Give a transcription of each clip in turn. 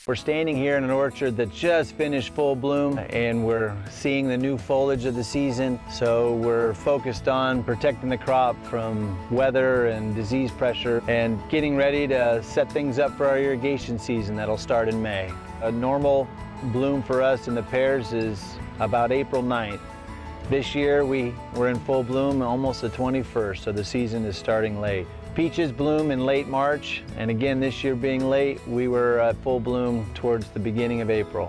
We're standing here in an orchard that just finished full bloom, and we're seeing the new foliage of the season. So we're focused on protecting the crop from weather and disease pressure and getting ready to set things up for our irrigation season that'll start in May. A normal bloom for us in the pears is about April 9th. This year we're in full bloom almost the 21st, so the season is starting late. Peaches bloom in late March, and again this year being late, we were at full bloom towards the beginning of April.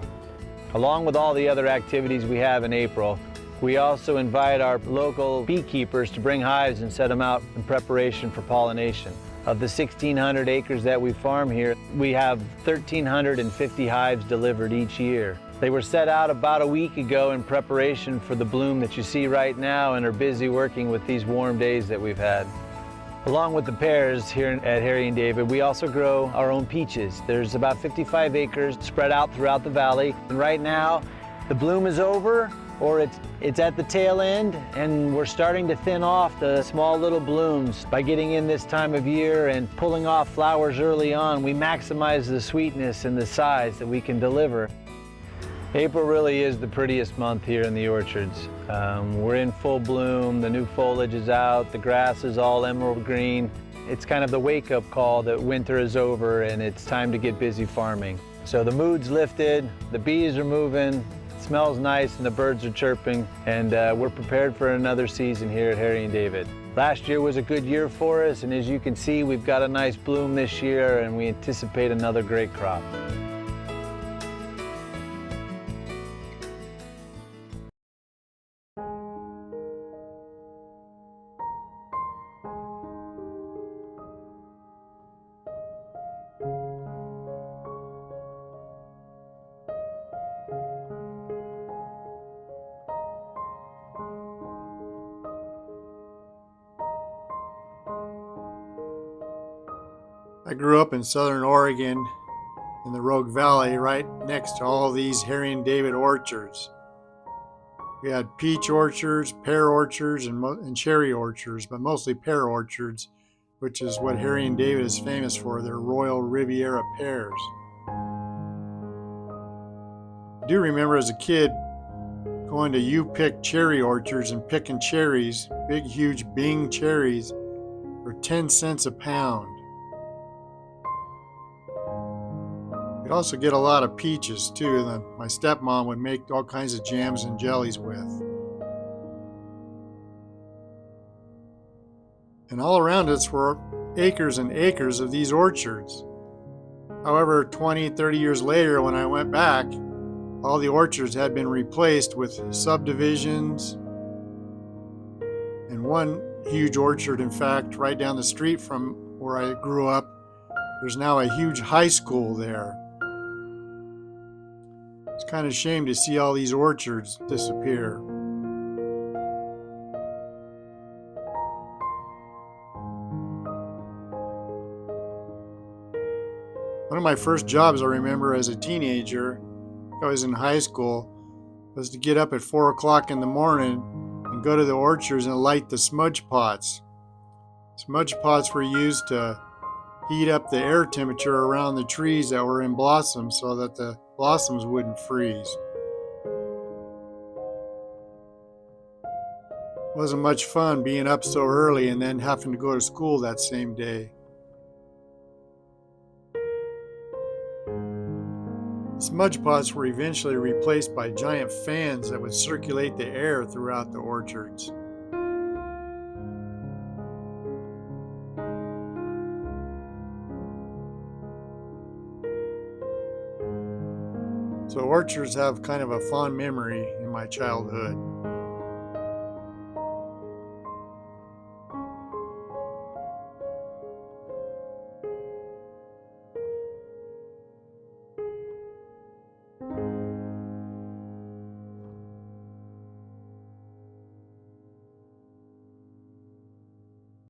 Along with all the other activities we have in April, we also invite our local beekeepers to bring hives and set them out in preparation for pollination. Of the 1,600 acres that we farm here, we have 1,350 hives delivered each year. They were set out about a week ago in preparation for the bloom that you see right now and are busy working with these warm days that we've had. Along with the pears here at Harry and David, we also grow our own peaches. There's about 55 acres spread out throughout the valley. And right now, the bloom is over, or it's at the tail end, and we're starting to thin off the small little blooms. By getting in this time of year and pulling off flowers early on, we maximize the sweetness and the size that we can deliver. April really is the prettiest month here in the orchards. We're in full bloom, the new foliage is out, the grass is all emerald green. It's kind of the wake-up call that winter is over and it's time to get busy farming. So the mood's lifted, the bees are moving, it smells nice and the birds are chirping, and we're prepared for another season here at Harry and David. Last year was a good year for us, and as you can see, we've got a nice bloom this year and we anticipate another great crop. I grew up in southern Oregon in the Rogue Valley, right next to all these Harry and David orchards. We had peach orchards, pear orchards, and cherry orchards, but mostly pear orchards, which is what Harry and David is famous for, their Royal Riviera pears. I do remember as a kid going to U-Pick cherry orchards and picking cherries, big huge Bing cherries, for 10 cents a pound. We'd also get a lot of peaches too that my stepmom would make all kinds of jams and jellies with. And all around us were acres and acres of these orchards. However, 20, 30 years later, when I went back, all the orchards had been replaced with subdivisions. And one huge orchard, in fact, right down the street from where I grew up, there's now a huge high school there. It's kind of a shame to see all these orchards disappear. One of my first jobs I remember as a teenager, I was in high school, was to get up at 4 o'clock in the morning and go to the orchards and light the smudge pots. Smudge pots were used to heat up the air temperature around the trees that were in blossom so that the blossoms wouldn't freeze. It wasn't much fun being up so early and then having to go to school that same day. Smudge pots were eventually replaced by giant fans that would circulate the air throughout the orchards. So orchards have kind of a fond memory in my childhood.